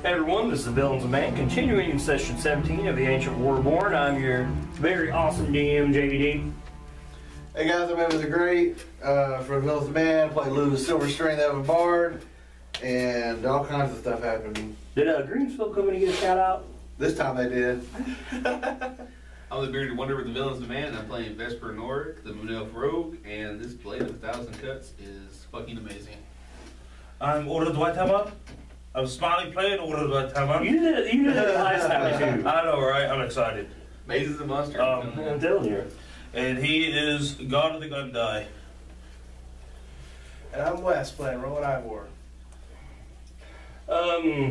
Hey everyone, this is the Villains of Man, continuing in session 17 of the Ancient Reborn. I'm your very awesome DM, JVD. Hey guys, I'm Evan the Great from Villains of Man. Play Lou's Silver String, that of a bard, and all kinds of stuff happening. Did Greenfields Company get a shout out? This time they did. I'm the Bearded Wonder with the Villains of Man. I'm playing Vesper Noric, the Moon Elf Rogue, and this Blade of 1,000 Cuts is fucking amazing. I'm Order Dwighthammer. I'm Smiley playing Order Dwighthammer. You did it last time too. I know, right? I'm excited. Maze is a monster. I'm telling you. And he is God of the Gun Die. And I'm Wes playing Roland Ivor.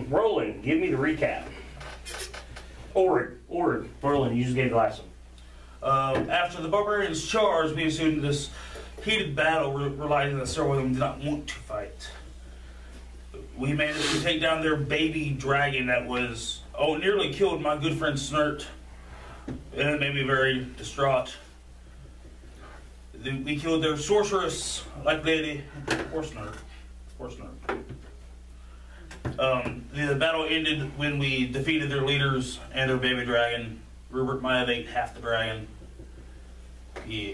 Roland, give me the recap. Roland, you just gave the last one. After the barbarians charged, we assumed this heated battle realizing that several of them did not want to fight. We managed to take down their baby dragon that was, nearly killed my good friend Snert. And it made me very distraught. We killed their sorceress, like lady, or Snert. The battle ended when we defeated their leaders and their baby dragon. Rupert might have ate half the dragon. Yeah.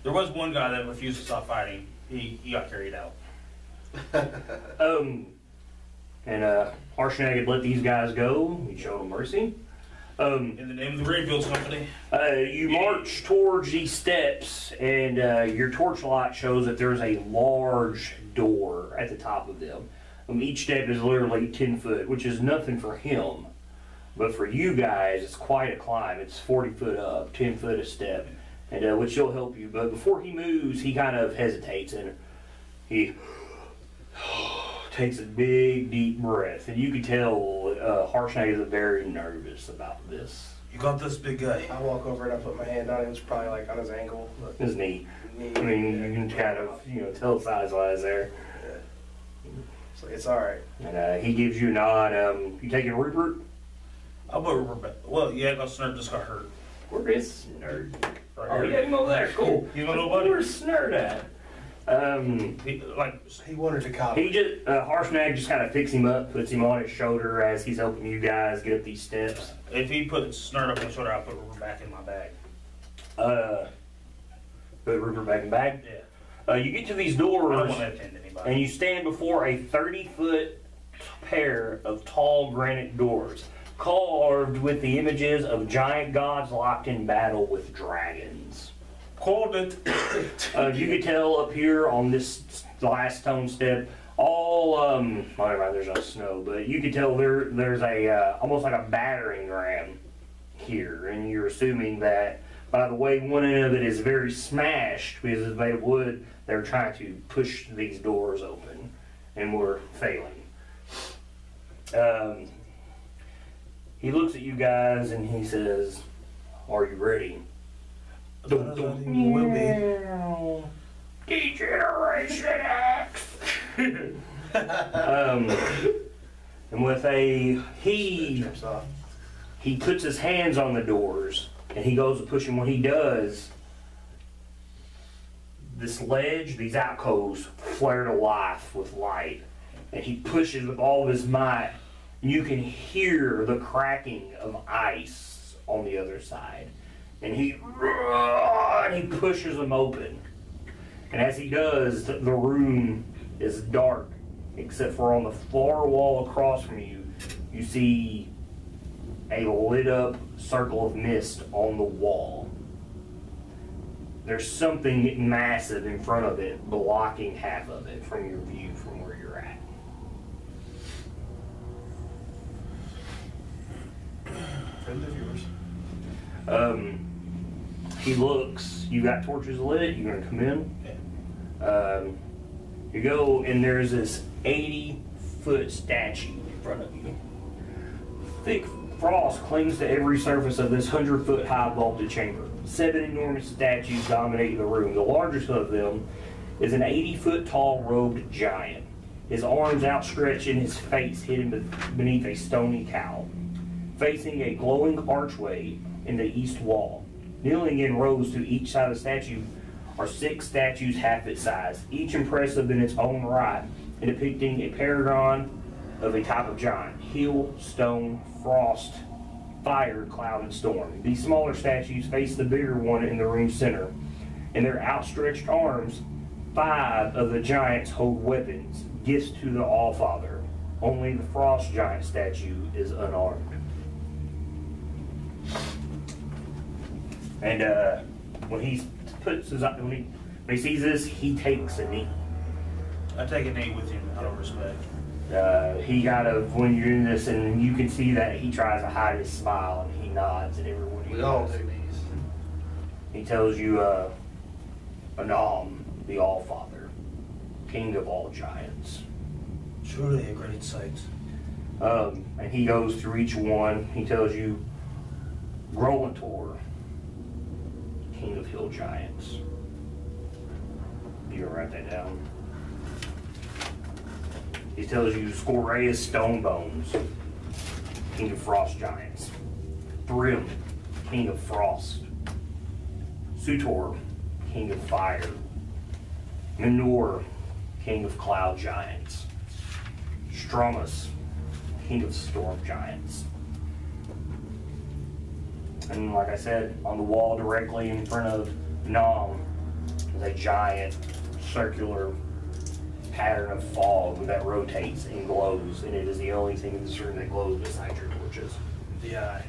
There was one guy that refused to stop fighting. He got carried out. And Harshnag had let these guys go. He showed them mercy. In the name of the Greenfields Company. You march towards these steps, and your torchlight shows that there's a large door at the top of them. Each step is literally 10 foot, which is nothing for him. But for you guys, it's quite a climb. It's 40 foot up, 10 foot a step, and which will help you. But before he moves, he kind of hesitates, and he takes a big, deep breath. And you can tell Harshnag is very nervous about this. You got this, big guy. I walk over and I put my hand on him. It's probably like on his ankle. His knee. I mean, you can kind of, tell size-wise there. So it's all right. And he gives you a nod. You taking Rupert? I'll put Rupert back. Well, yeah, Snert just got hurt. Where is Snert? Right Oh, here. you got him over there. Cool. You don't know about Where's Snert at? He wanted to cop. He just Harshnag just kind of picks him up, puts him on his shoulder as he's helping you guys get up these steps. If he puts Snert up on his shoulder, I'll put Rupert back in my bag. Put Rupert back in bag. Yeah. You get to these I don't doors, want to attend anybody. and you stand before a 30-foot pair of tall granite doors, carved with the images of giant gods locked in battle with dragons. Called it. You can tell up here on this last stone step, well, there's no snow, but you can tell there's a almost like a battering ram here, and you're assuming that by the way one end of it is very smashed because it's made of wood, they're trying to push these doors open, and we're failing. He looks at you guys and he says, "Are you ready?" You will be. Degeneration X. And with he puts his hands on the doors and he goes to push them. When he does, this ledge, these alcoves flare to life with light, and he pushes with all of his might. You can hear the cracking of ice on the other side. And he pushes them open. And as he does, the room is dark, except for on the far wall across from you, you see a lit up circle of mist on the wall. There's something massive in front of it, blocking half of it from your view from where you're at. Friend of yours. He looks, you got torches lit, you're gonna come in. You go, and there's this 80-foot statue in front of you. Thick frost clings to every surface of this 100-foot high vaulted chamber. 7 enormous statues dominate the room. The largest of them is an 80-foot tall robed giant. His arms outstretched and his face hidden beneath a stony cowl, facing a glowing archway in the east wall. Kneeling in rows to each side of the statue are 6 statues half its size, each impressive in its own right, and depicting a paragon of a type of giant: hail, stone, frost, fire, cloud, and storm. These smaller statues face the bigger one in the room's center. In their outstretched arms, 5 of the giants hold weapons, gifts to the Allfather. Only the frost giant statue is unarmed. And when he sees this, he takes a knee. I take a knee with him out of respect. When you're doing this, and you can see that he tries to hide his smile, and he nods at everyone. We all do these. He tells you, Anam, the Allfather, king of all giants. Truly a great sight. And he goes through each one. He tells you, Grolantor, king of hill giants. You can write that down. He tells you, Scoreus Stonebones, king of frost giants. Thrym, king of frost. Sutor, king of fire. Menor, king of cloud giants. Stromus, king of storm giants. And like I said, on the wall directly in front of Nam is a giant circular pattern of fog that rotates and glows, and it is the only thing in this room that glows besides your torches. The eye.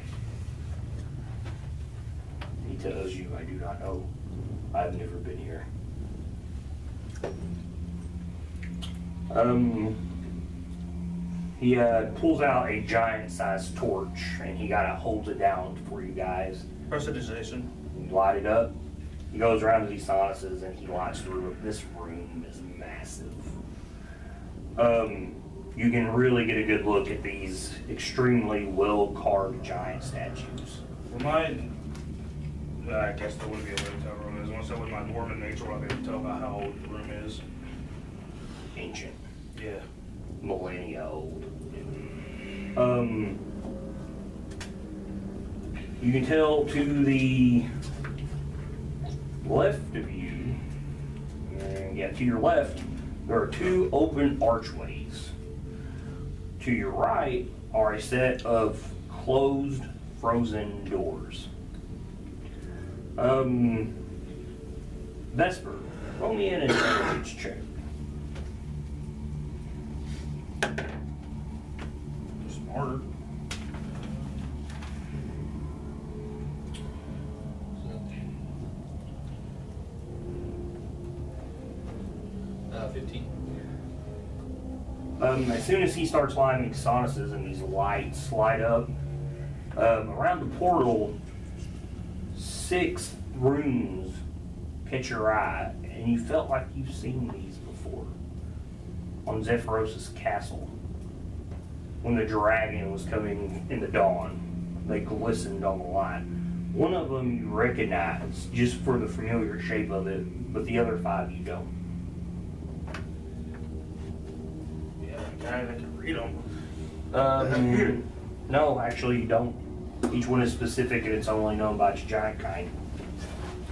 He tells you, I do not know. I've never been here. He pulls out a giant-sized torch, and he holds it down for you guys. Prestidigitation. You light it up. He goes around to these sinuses, and he lights through it. This room is massive. You can really get a good look at these extremely well-carved giant statues. I guess there wouldn't be a way to tell what it is. Once I with my dwarven nature, I'll be able to tell about how old the room is. Ancient. Yeah. Millennia old. You can tell to the left of you, to your left, there are 2 open archways. To your right are a set of closed, frozen doors. Vesper, roll me an intelligence check. Smarter. So, 15. As soon as he starts lighting sonuses and these lights light up, around the portal, 6 rooms catch your eye, and you felt like you've seen these before. On Zephyros' castle, when the dragon was coming in the dawn, they glistened on the light. One of them you recognize just for the familiar shape of it, but the other 5 you don't. Yeah, the guy that can read them. No, actually you don't. Each one is specific and it's only known by its giant kind.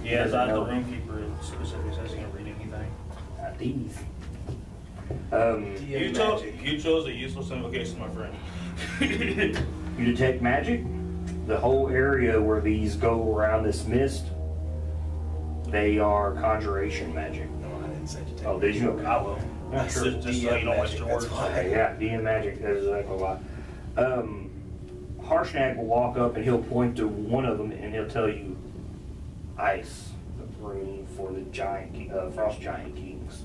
Yeah, Doesn't the know. roomkeeper specifically says he can read anything. Not these. You chose a useless invocation, my friend. You detect magic. The whole area where these go around this mist, they are conjuration magic. No, I didn't say to take. Oh, did you? I will. Yeah, sure. Just so you don't waste your words. Okay, yeah, DM magic, that's exactly why. Harshnag will walk up and he'll point to one of them and he'll tell you, ice, the room for the giant, frost giant kings.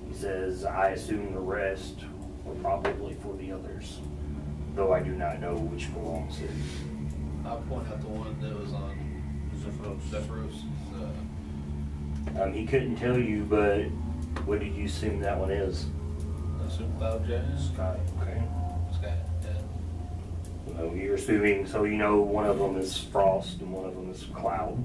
He says, I assume the rest were probably for the others, though I do not know which belongs to. I'll point out the one that was on Zephyros. He couldn't tell you, but what did you assume that one is? Assume Cloud Giant. Sky. Okay. Sky, yeah. So you're assuming, so you know one of them is frost and one of them is cloud.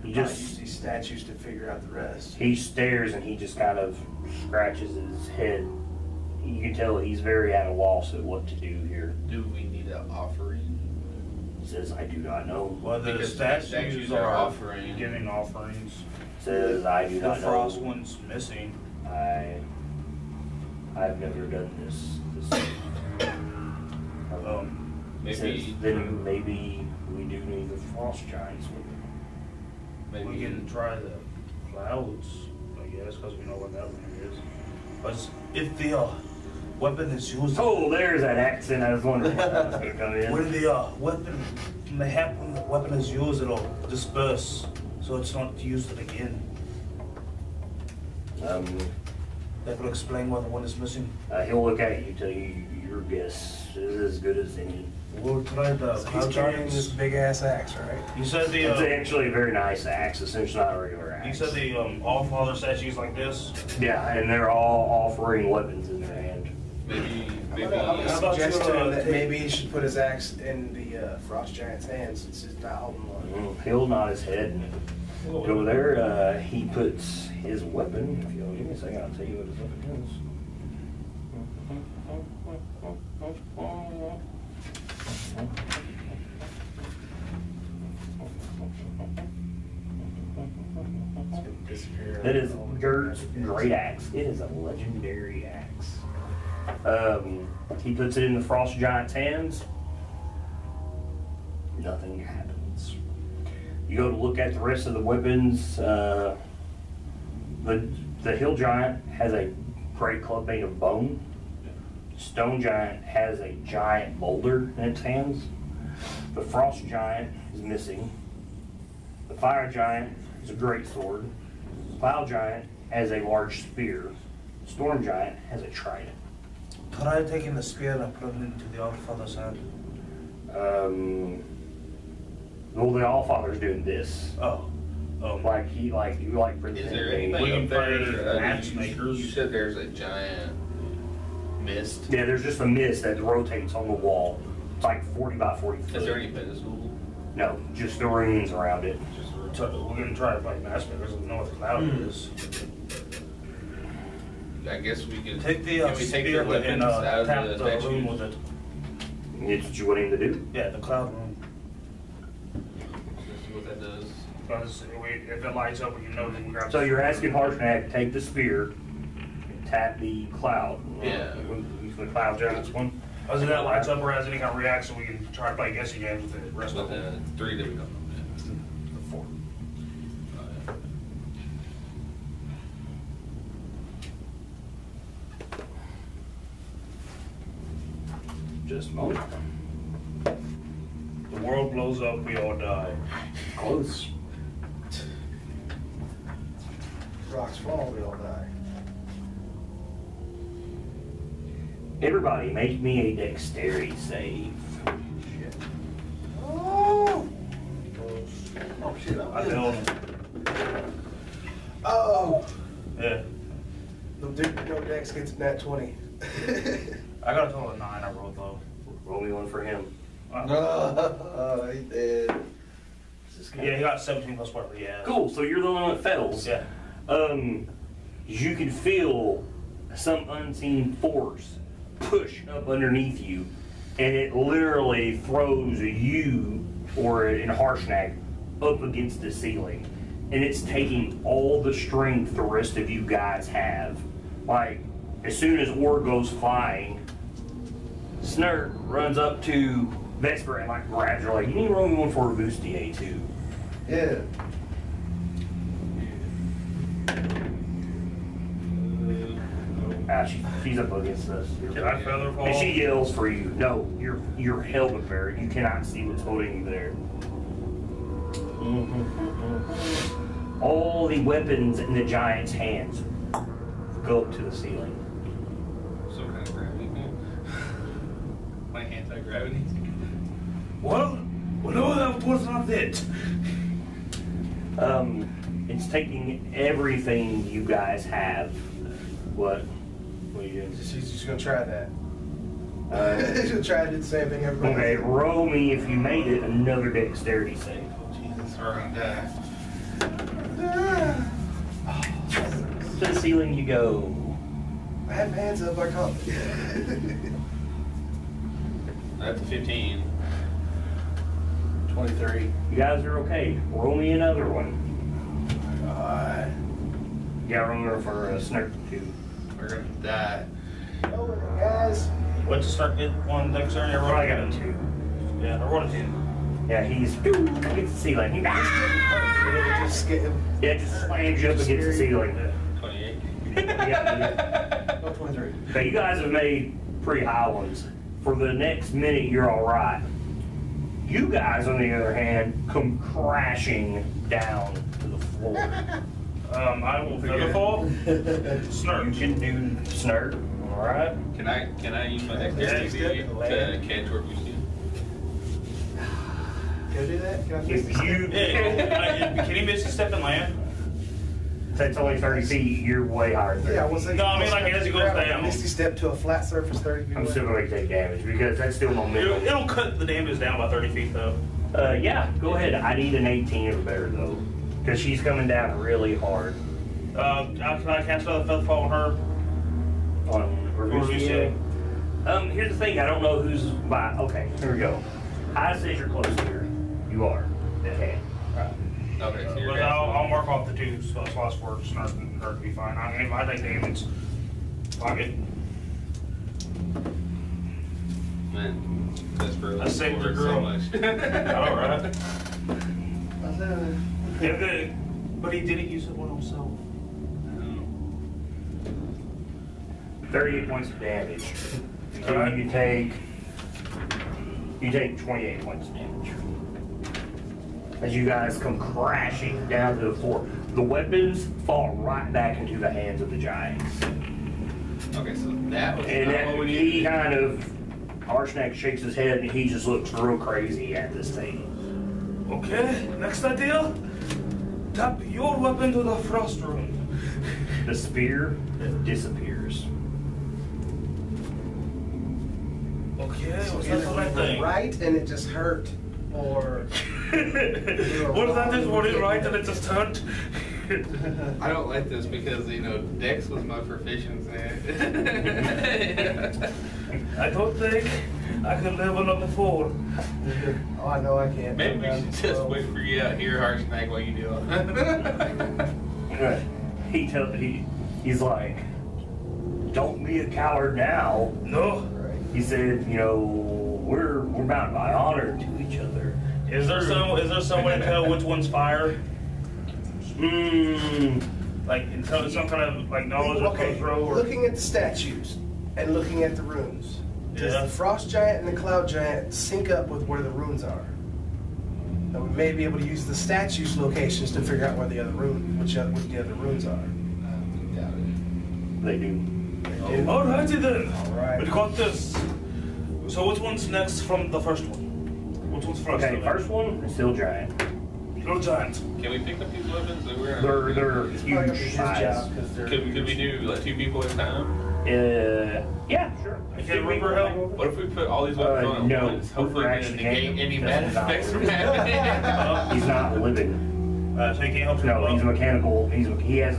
He Just use just these statues to figure out the rest. he stares and he just kind of scratches his head. You can tell he's very at a loss at what to do here. Do we need an offering? He says, I do not know. Well, the Because statues are are offering. giving offerings. Says, I do The not frost know. one's missing. I've never done this. Maybe Then maybe we do need the frost giants with it. We can try the clouds, I guess, because we know what that one is. But if the weapon is used, Oh, there's that accent. I was wondering when that was going to come in. when the weapon, mayhap when the weapon is used, it'll disperse, so it's not used it again. That will explain why the one is missing. He'll look at you, tell you your guess is as good as any. We'll try the He's cloud carrying this giants. big ass axe, right? You said It's the actually a very nice axe. It's not a regular axe. you said the All-Father statues like this. Yeah, and they're all offering weapons in their hand. maybe I'm gonna How about suggest you, to him that take- maybe he should put his axe in the frost giant's hands since he's not holding one. He'll nod his head and go there. He puts his weapon. If you'll give me a second, I'll tell you what his weapon is. It's gonna disappear. That is Gert's great axe. It is a legendary axe. He puts it in the frost giant's hands. Nothing happens. You go to look at the rest of the weapons. The hill giant has a great club made of bone. Stone giant has a giant boulder in its hands. The frost giant is missing. The fire giant is a great sword. Cloud giant has a large spear. Storm giant has a trident. Try taking the spear and put it into the All-Father's hand. Well, the Allfather's doing this. Oh. Like is there presenting. anything We can up there? find I mean, matchmakers. you said there's a giant mist. Yeah, there's just a mist that rotates on the wall. It's like 40 by 40 foot. Is there any pedestal? No, just the runes around it. We're gonna try to find matchmakers and know what the cloud is. I guess we could. Take the can we take spear the weapons and out of tap the the room statue? with it. It's what you want him to do. Yeah, the cloud room. Let's see what that does. Because if it lights up, we can know that we grab. So you're asking Harshnag to take the spear and tap the cloud. Yeah. The cloud giant's one. As that lights up or has any kind of reaction, we can try to play guessing games with the rest With of them. the 3 that we don't know. The 4. Yeah. Just a moment. The world blows up, we all die. Close. Rocks fall, we all die. Everybody, make me a dexterity save. Shit. Oh! Oh shit, I failed him. Oh! Yeah. No Dex gets nat 20. I got a total of 9 I rolled though. Roll me one for him. Oh, he did. Yeah, he got 17 plus whatever he has. Cool, so you're the one that fails. Yeah. You can feel some unseen force push up underneath you, and it literally throws you, or in Harshnag, up against the ceiling. And it's taking all the strength the rest of you guys have. Like, as soon as Orr goes flying, Snurt runs up to Vesper and like grabs her, like, you need to roll me one for a bustier too. Yeah. She's up against us. Can I feather fall? And she yells for you. No, you're held up there. You cannot see what's holding you there. All the weapons in the giant's hands go up to the ceiling. Some kind of gravity, man. My anti-gravity. Well, no, that was not it. It's taking everything you guys have. What? What are you doing? She's just gonna try that. Uh, She's gonna try to do the same thing everybody Okay, does. roll me if you made it another dexterity save. Jesus, we're gonna die. To the ceiling you go. I had my hands up, I caught That's a 15. 23. You guys are okay. Roll me another one. God. You got room for a snurk too. We're gonna die. Oh, guys. What's the start get one next turn? I Everybody got a 2. Yeah, I rolled a 2. Yeah, he's against the ceiling. He, Just get him. yeah, just slams you up against the ceiling. 28. Yeah, Oh, 23. so you guys have made pretty high ones. For the next minute, you're all right. You guys, on the other hand, come crashing down to the floor. I will feather fall. Snurk. You can do snurk, all right? Can I use my dexterity to catch where we stand? Can I do that? Can I If you, Can he miss a step and land? that's only 30 feet, you're way higher than 30 Yeah, I was No, I mean, like, as he goes down. Misty step to a flat surface 30 feet I'm away. still going to take damage because that's still momentum. It'll cut the damage down by 30 feet, though. Yeah, go ahead. I need an 18 or better, though, because she's coming down really hard. Can I cast another feather fall on her? On Reborn. Here's the thing. I don't know who's by. Okay, here we go. I says you're close here. You are. Okay. Okay, so you're But I'll mark off the 2 slots for Snurk and her to be fine. I mean, if I take damage, fuck it. Man, that's for I saved your so girl. much. All right. Yeah, good. But he didn't use it on himself. 38 points of damage. So Alright. you take 28 points of damage. As you guys come crashing down to the floor, the weapons fall right back into the hands of the giants. Okay, so that was And not what we he needed. kind of, Harshnag shakes his head and he just looks real crazy at this thing. Okay, next idea. Tap your weapon to the frost room. The spear disappears. Okay, So what's that for that either thing? right and it just hurt, or What if that just what is right and it just hurt? I don't like this because, Dex was my proficiency. I don't think I could level up to 4. oh, I know I can't. Maybe we I'm should down to just 12. wait for you out here, Harshnag, while you do it. He's like, don't be a coward now. No. Right. He said, we're bound by honor to each other. Is there some way to tell which one's fire? Like some kind of like knowledge of Okay, throw or looking at the statues and looking at the runes, does Yeah. the frost giant and the cloud giant sync up with where the runes are? And we may be able to use the statues' locations to figure out where the other runes are. They do. Alrighty then. Alright. We got this. So which one's next from the first one? Which one's first? Okay, first one is still giant. Little giant. Can we pick up these weapons? That we're They're It's probably gonna be huge his size. job because they're. Could we do like 2 people at a time? Yeah, sure. Can Reaper help? What if we put all these weapons on at no. once? Hopefully we Actually can negate can't. any That's bad not effects from what it is. happening. He's not living. So you can't help. No, he's mechanical. He has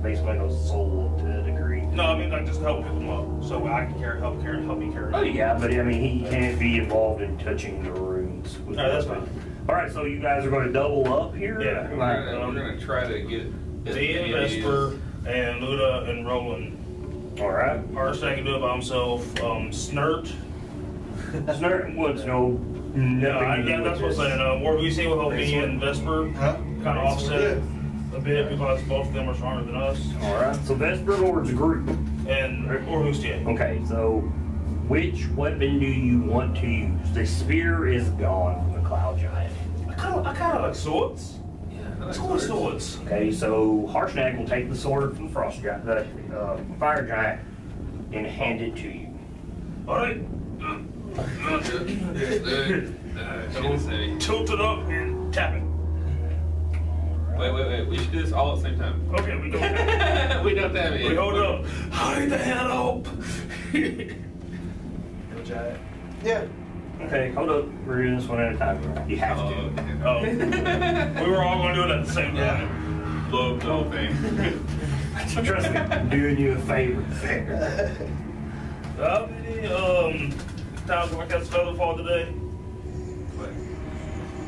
basically no soul to a degree. No, I mean like just help pick them up, so I can help me carry. Oh yeah, but I mean he can't be involved in touching the runes. No, that's fine. All right, so you guys are going to double up here. Yeah. We're gonna try to get as Me many and of these- Vesper and Luda and Roland. All right. Harshnag can do it by himself. Snurt. Snurt woods no. Yeah, that's what I'm saying. Or we see with me and Vesper Huh? kind of offset a bit because both of them are stronger than us. All right. So Vesper Lord's group. And or who's dead? Okay, so which weapon do you want to use? The spear is gone from the cloud giant. I kind of like swords. Yeah, Let's go with swords. Okay, so Harshnag will take the sword from the frost giant, the fire giant, and hand it to you. All right. Tilt it up and tap it. Wait. We should do this all at the same time. Okay, we go. We don't have it. We hold it up. Hurry the hell up. No giant. Yeah. Okay, hold up. We're doing this one at a time. You have to. Oh. We were all going to do it at the same time. Love the whole thing. Trust me, I'm doing you a favor. How many times have I cast feather fall today?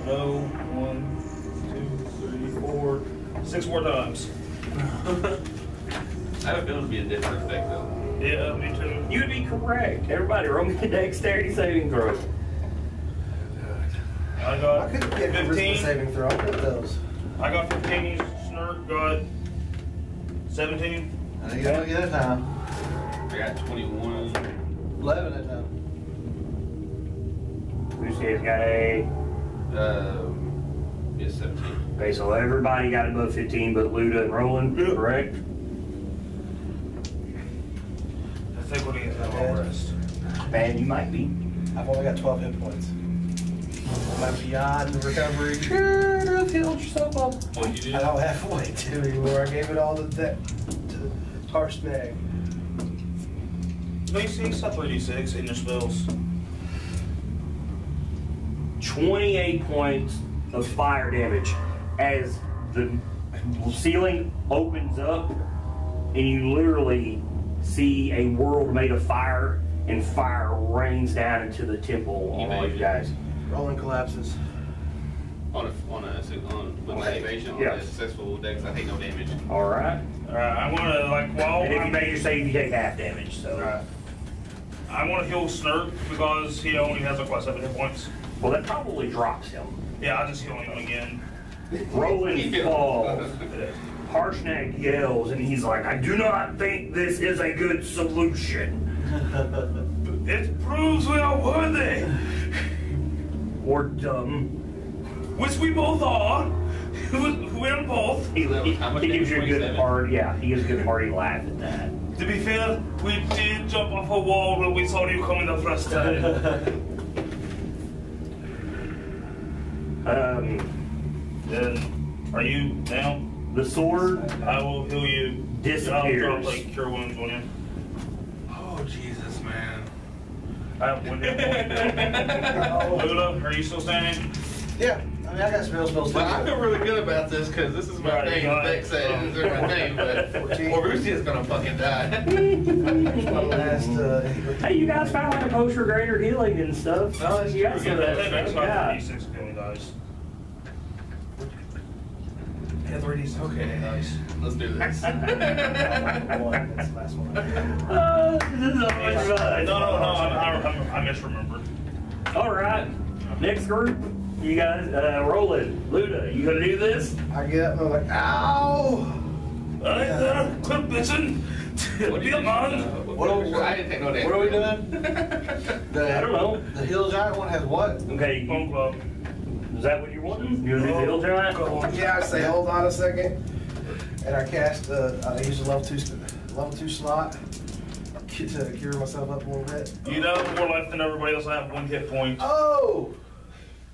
No, 1, 2, 3, 4, 6 more times. I have a feeling it'd be a different effect though. Yeah, me too. You would be correct. Everybody roll me a dexterity saving throw. I I got could get a charisma 15. saving throw. Look at those. I got 15. Snurk got 17. I think you're gonna get it now. I got 21. 11 at time. Lucy's got a. Yeah, 17. Okay, so everybody got above 15 but Luda and Roland, correct? I think we'll get that long rest. Man, you might be. I've only got 12 hit points. I'm beyond the recovery. Sure, healed yourself up. What'd you do? I don't have way to anymore. I gave it all to the harsh bag. They see stuff 3d6 in your spells. 28 points of fire damage as the ceiling opens up and you literally see a world made of fire and fire rains down into the temple on all you guys. Rolling collapses. With my evasion on Yeah. a successful dex, I take no damage. Alright. I'm gonna like while And if you I'm, make your save, you take half damage, so. I want to heal Snurk because he only has like what 7 hit points. Well, that probably drops him. Yeah, I'll just heal him again. Roland falls. Harshnag yells and he's like, I do not think this is a good solution. It proves we are worthy, Or dumb. which we both are. We're both. He How much gives you a damage? good 27? hard, yeah, he gives a good hearty laugh at that. To be fair, we did jump off a wall when we saw you coming the first time. Then, are you down? The sword I will heal you. disappears. I'll drop like cure wounds on you. Oh, Jesus, man. I have 1 hit point. Lula, are you still standing? Yeah, I mean, I got spells too. Well, I feel really good about this because this is my Right, thing. got The it. dex says these are my thing, but 14. Orusia's gonna fucking die. My last. Hey, you guys found like a potion for greater healing and stuff. No, that's You got true. some of that That makes stuff, my yeah. 3d6 killing dice. Yeah, 3d6. Okay, nice. Let's do this. One. That's the last one. This is always fun. No, I misremembered. All right, next group, you guys, Roland, Luda, you gonna do this? I get up and I'm like, ow! Alright, there, quit bitching. What do Be you a man. I didn't take no damage. What are we doing? I don't know. The hill giant one has what? Okay, Bone club. is that what you want? You gonna do the hill giant? Yeah, I say, hold on a second. And I cast, I use a level 2 slot to cure myself up a little bit. You know more life than everybody else. I have 1 hit point. Oh!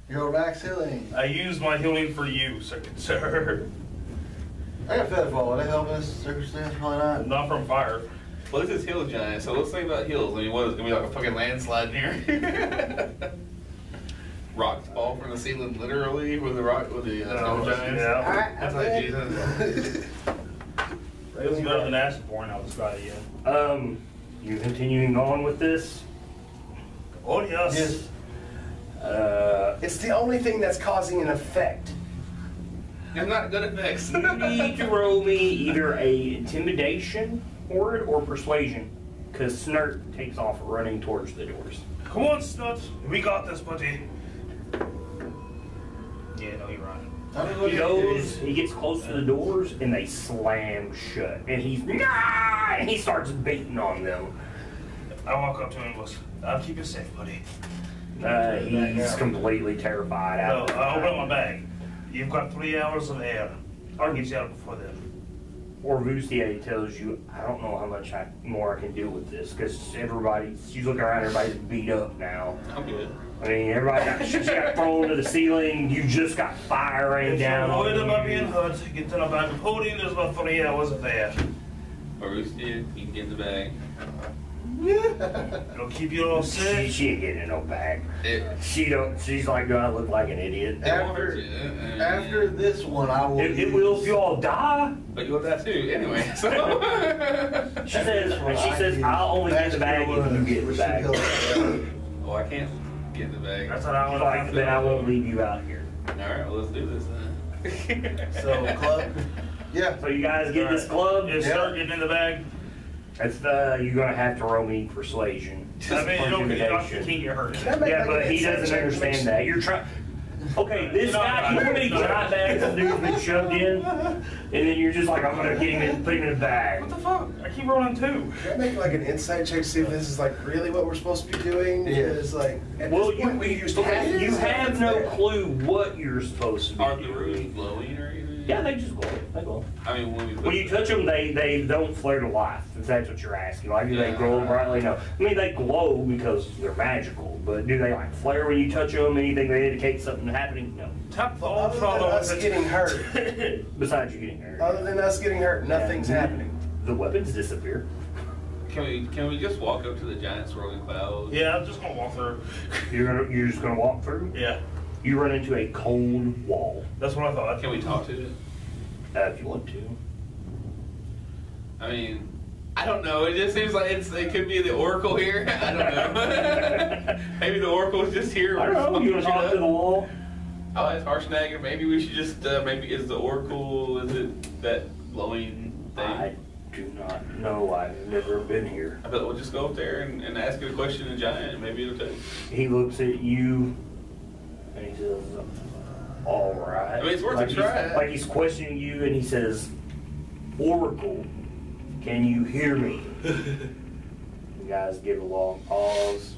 Your max healing. I used my healing for you, sir. I got Featherfall. Would that help in this circumstance? Probably not. Not from fire. Well, this is hill giant, so let's think about hills. I mean, what is it gonna be like a fucking landslide here? Rocks fall from the ceiling, literally, with the snow giants. Yeah. That's like Jesus. It was better than acid pouring out the sky again. You continuing on with this? Oh yes. It's the only thing that's causing an effect. It's not good effects. You need to roll me either a intimidation for it or persuasion, because Snurt takes off running towards the doors. Come on, Snut. We got this, buddy. Yeah, no, you're running. He goes, he gets close to the doors, and they slam shut. And and he starts beating on them. I walk up to him and goes, I'll keep you safe, buddy. He's completely terrified No, out of I open up my bag. You've got 3 hours of air. I'll get you out before then. Or Vustier tells you, I don't know how much more I can do with this, because she's looking around, everybody's beat up now. I'm good. I mean, she's got thrown to the ceiling, you just got fire raining If down you're on worried about you. being hurt, get in a bag of holding. There's about 3 hours of air. Orusia, you can get in the bag. It'll keep you all safe. She ain't getting in no bag. It, She's like, do I look like an idiot? After this one, I will. It will if you all die. But you'll die too, anyway. So. She says, I'll only get in the bag if you get in the bag. Oh, I can't get in the bag. That's what I want Like, then I won't leave you out here. All right, well, let's do this then. So, club. Yeah. So you guys get this club. Just start getting in the bag. That's you're gonna have to roll me persuasion. I mean, you don't Intimidation. can't get hurt. Can I make Yeah, like but an he insight doesn't check to understand make that. You're trying. Okay, this No, guy, you know how many no. giant bags this dude's been shoved in, and then you're just like, I'm gonna get him in, put him in a bag. What the fuck? I keep rolling 2. Can I make like an insight check to see if this is like really what we're supposed to be doing? Yeah. Because like at Well, this point we used to you have no clue what you're supposed to be Are the roots doing. glowing or anything? Yeah, they just glow. They glow. I mean, when we When you touch them, they don't flare to life. If that's what you're asking, like do they glow brightly? No. I mean they glow because they're magical, but do they like flare when you touch them? Anything that indicates something happening? No. Tap the other old than fellow. us getting hurt. Besides you getting hurt, Other than us getting hurt, nothing's happening. the weapons disappear. Can we just walk up to the giant swirling clouds? Yeah, I'm just gonna walk through. You're just gonna walk through. Yeah, You run into a cold wall. that's what I thought. Can we talk to it? If you want to. I mean, I don't know. It just seems like it could be the Oracle here. I don't know. Maybe the Oracle's just here. I don't know. You want to talk to the wall? Oh, it's Harshnagger. Maybe we should just maybe is the Oracle? Is it that glowing thing? I do not know. I've never been here. I bet we'll just go up there and ask it a question in giant, and maybe it'll tell you. He looks at you and he says, "All right." I mean, it's worth a he's- try. Like he's questioning you, and he says, "Oracle, can you hear me?" You guys give a long pause.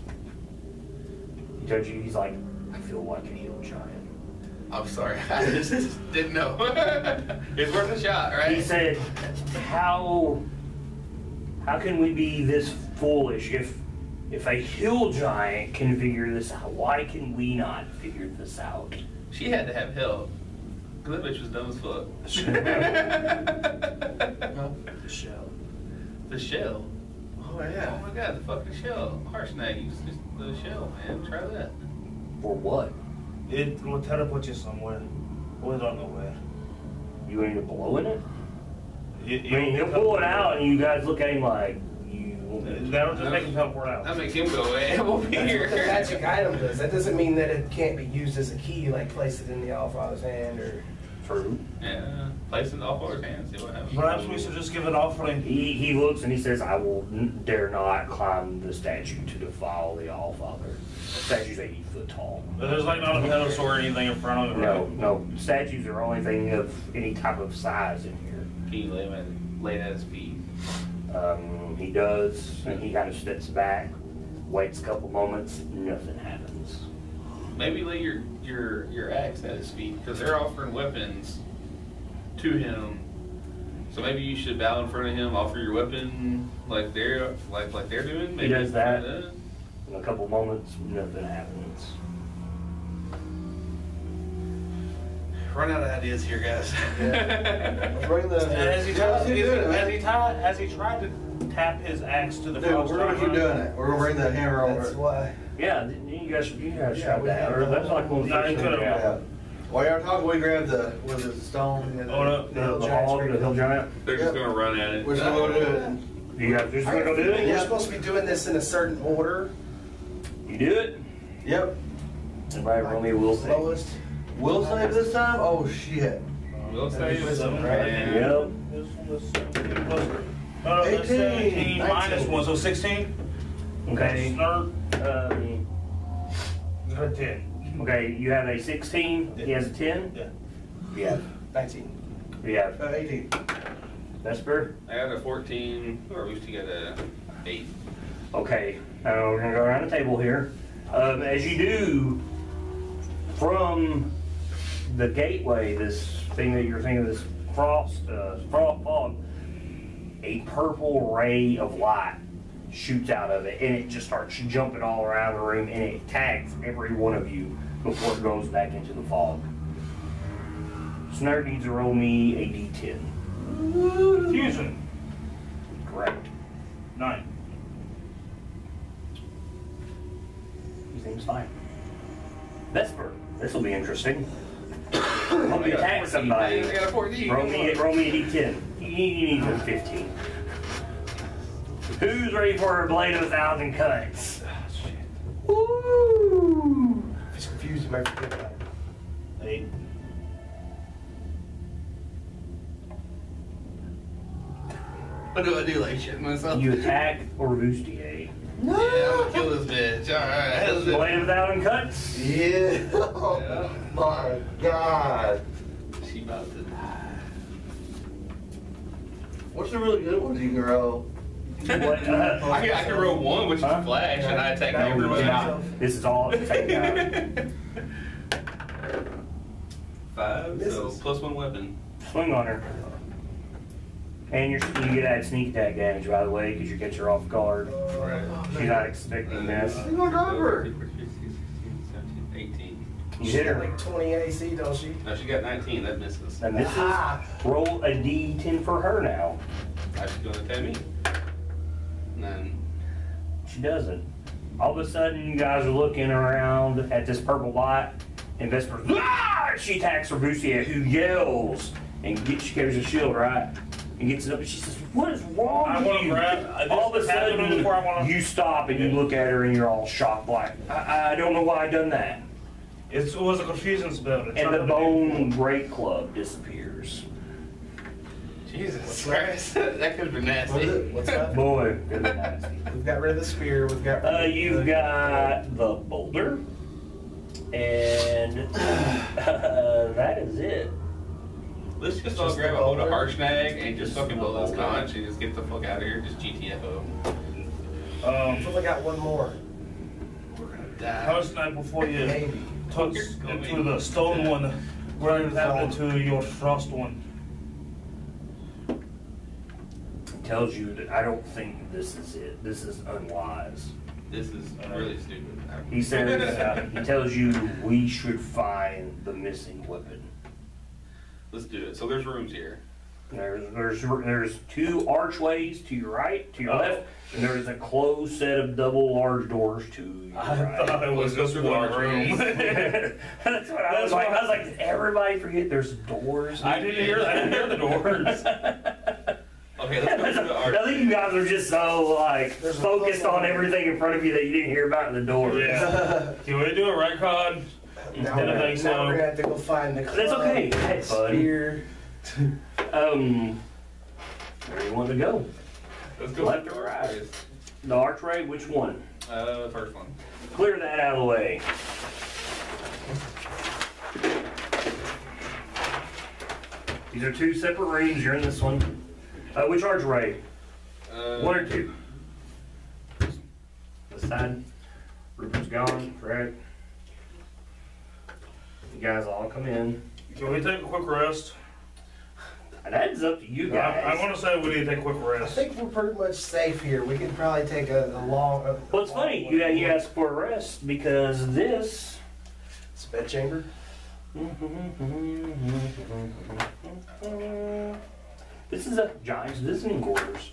He tells you, he's like, "I feel like a hill giant." I'm sorry, I just didn't know. It's worth a shot, right? He said, how can we be this foolish if a hill giant can figure this out? Why can we not figure this out?" She had to have help. Cause that bitch was dumb as fuck. The shell. The shell. Oh Oh yeah. my god, the fucking shell. Harshnag, the shell, man. Try that. For what? It will teleport you somewhere. We don't know where. You ain't blowing it? It, I mean, he'll pull it out and you guys look at him like, That'll just make him teleport out. That makes him go away. It won't be That's here. what the magic item does. That doesn't mean that it can't be used as a key, like place it in the Allfather's hand or. True. Yeah, place it in Allfather's hands, see what happens. Perhaps we should just give it offering. He looks and he says, I will dare not climb the statue to defile the Allfather. The statue's 80 foot tall. But there's like not a pedestal or anything in front of it, No, right? no. Statues are only thing of any type of size in here. Can you lay it at his feet? He does, and he kind of steps back, waits a couple moments, nothing happens. Maybe lay your axe at his feet, because they're offering weapons to him. So maybe you should bow in front of him, offer your weapon like they're doing. Maybe does that. try In a couple moments, nothing happens. Run out of ideas here, guys. Let's bring the. Has he tried to tap his axe to the Dude, frost we're gonna keep line? doing it. We're gonna bring that hammer That's over. why. Yeah, you guys Yeah, tried we that. have Or the that's like one of the No, first you things, could've. yeah. While y'all talking, we grabbed the, was it the stone? Oh, no. The hog, the hill giant. They're just gonna run at it. We're just gonna go do it. You guys just I gonna go do We're it? supposed to be doing this in a certain order. You do it? Yep. Everybody roll me a will save. Lowest. Will save this time? Oh shit. We'll say Wisdom, something, right? man. Yep. This one was 17 plus. No, that's 18, 17 minus 19. 1, so 16. Okay. Snort. Um, You got a 10. okay, you have a 16, he has a 10? Yeah. You have, 19. you have 18. Vesper? I got a 14, or at least you got a 8. Okay, we're gonna go around the table here. As you do, from the gateway, this thing that you're thinking, this frost fog, a purple ray of light shoots out of it, and it just starts jumping all around the room, and it tags every one of you before it goes back into the fog. Snare needs to roll me a d10. Fusion. Correct. 9. He seems fine. Vesper, this will be interesting. Hope you attack somebody. I got a 14. Roll me a d10. You need a 15. Who's ready for a blade of 1,000 cuts? Woo! If it's confused, you might forget about it. 8. What do I do? Like shit myself? You attack or bustier. Yeah, I'm gonna kill this bitch. Alright, Blade without cuts. Yeah. Oh my god. She about to die. What's the really good ones you can roll? What, I can roll one, which is flash, and I attack Now everybody. Yeah, this is all it's taken out. 5, so Misses. plus 1 weapon. Swing on her. And you get that sneak attack damage, by the way, because you get her off guard. Right. She's not expecting this. You gonna drive her? 18. You She hit got her. like 20 AC, don't she? No, she got 19. That misses. That misses. Roll a d10 for her now. She's gonna attack me. 9. She doesn't. All of a sudden, you guys are looking around at this purple light, and Vesper's, ah! She attacks Rabusier, who yells, and she carries a shield, right? And gets it up, and she says, what is wrong I with wanna you? grab- All of a this happened sudden, before I wanna- you stop, and you look at her, and you're all shocked, like, I don't know why I done that. It was a confusion spell. It's And not the gonna be- bone break club disappears. Jesus Christ. That could have been What's nasty. it? What's that? Boy, good nasty. We've got rid of the spear. We've got. You've got the boulder, and that is it. Let's just all Just grab the a hold of boulder? Harshnag and just fucking blow this The boulder. conch and just get the fuck out of here. Just GTFO. I've only got one more. We're gonna How die. snipe before you Maybe. touch into the stone one, where it happened to your frost one. Tells you that I don't think this is it. This is unwise. This is really stupid. He says, he tells you we should find the missing weapon. Let's do it. So there's rooms here. There's 2 archways to your right, to your left, and there's a closed set of double large doors to your I right. thought it was Let's go just through the one archways. room. That's what I was like. I was like, did everybody forget there's doors? I didn't hear the doors. Okay, let's go through the I arch. think you guys are just so like There's a focused puzzle. on everything in front of you that you didn't hear about in the doors. Yeah. Can we do a retcon? Now, Didn't we're, think so. now we're gonna have to go find the. That's okay. Hey, bud. Spear. Where do you want to go? Let's go Left through or the right? archways. The archway, which one? First one. Clear that out of the way. These are 2 separate rooms. You're in this one. Which archway? 1 or 2? This side. Rupert's gone, correct? You guys all come in. Can we take a quick rest? That's up to you guys. I want to say we need to take a quick I rest. think we're pretty much safe here. We could probably take a long. Well, it's funny you ask for a rest because this. It's a bed chamber. This is a giant's visiting quarters.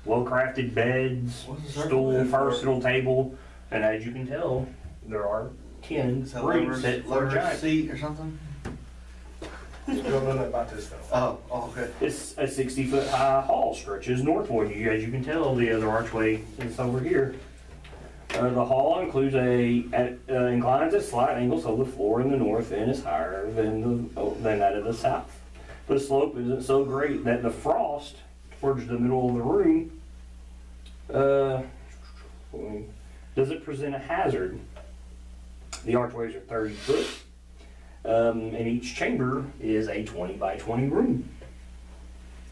Well-crafted beds, What's the circle stool, there for? versatile table, and as you can tell, there are 10 Is that rooms set for a lover's giant. seat or something? We don't know nothing about this though. Oh, okay. It's a 60-foot high hall stretches northward. As you can tell, the other archway is over here. The hall includes inclines at a slight angle, so the floor in the north end is higher than that of the south. The slope isn't so great that the frost towards the middle of the room doesn't present a hazard. The archways are 30 foot, and each chamber is a 20 by 20 room.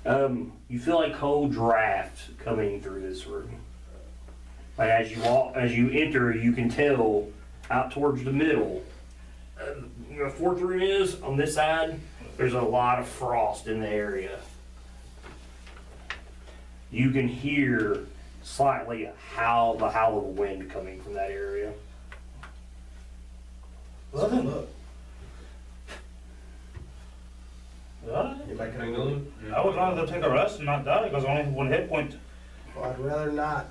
You feel a cold draft coming through this room. Like as you enter, you can tell out towards the middle. The 4th room is on this side. There's a lot of frost in the area. You can hear slightly the howl of the wind coming from that area. Look, look. Anybody can go? I would rather take a rest and not die because I only have 1 hit point. Well, I'd rather not.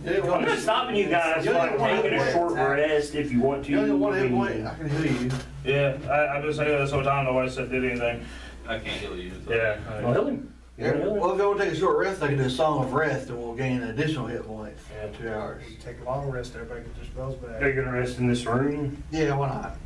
I'm not stopping you guys from taking a short rest if you want to. You only have 1 hit point. I can heal you. Yeah, I've been saying this whole time. Nobody said did anything. I can't heal you. so- Yeah. Well, heal him. Yeah. Well, if you want to take a short rest, I can do a song of rest and we'll gain an additional hit points. Yeah, 2 hours. Take a long rest. Everybody can just rolls back. Are you gonna rest in this room? Yeah, why not?